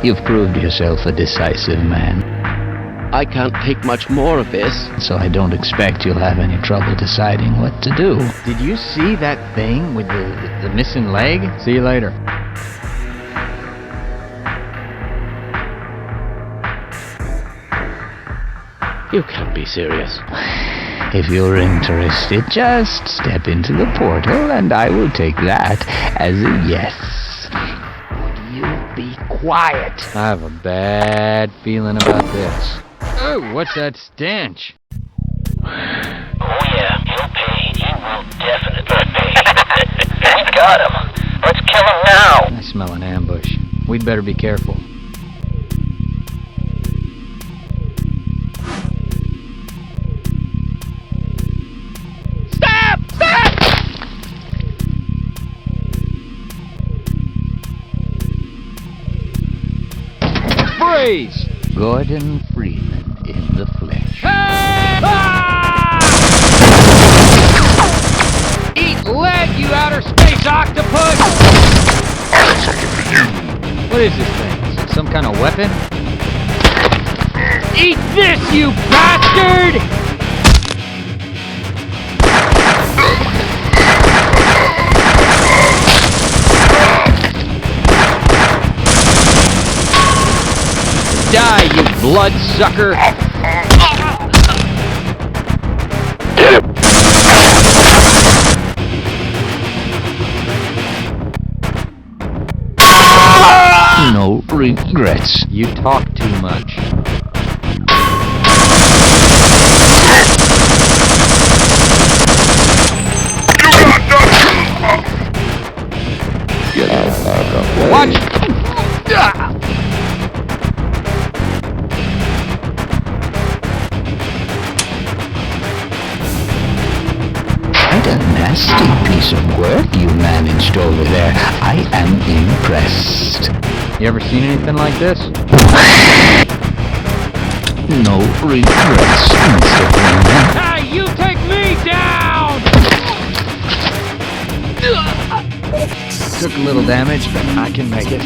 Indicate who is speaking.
Speaker 1: You've proved yourself a decisive man,
Speaker 2: I can't take much more of this.
Speaker 1: so I don't expect you'll have any trouble deciding what to do.
Speaker 3: Did you see that thing with the missing leg? See you later.
Speaker 2: You can't be serious.
Speaker 1: If you're interested, just step into the portal and I will take that as a yes.
Speaker 3: You be quiet. I have a bad feeling about this. Oh, what's that stench?
Speaker 4: Oh yeah, he'll pay. He will definitely pay. We got him. Let's kill him now.
Speaker 3: I smell an ambush. We'd better be careful.
Speaker 2: Stop! Stop!
Speaker 3: Freeze!
Speaker 1: Gordon Freeman in the flesh.
Speaker 3: Eat lead, you outer space octopus! What is this thing? Is it some kind of weapon? Eat this, you bastard! Die, you bloodsucker!
Speaker 1: No regrets.
Speaker 3: You talk too much. Watch!
Speaker 1: Quite a nasty piece of work you managed over there. I am impressed.
Speaker 3: You ever seen anything like this?
Speaker 1: No regrets, Mr. Freeman.
Speaker 3: Hey, you take me down! Took a little damage, but I can make it.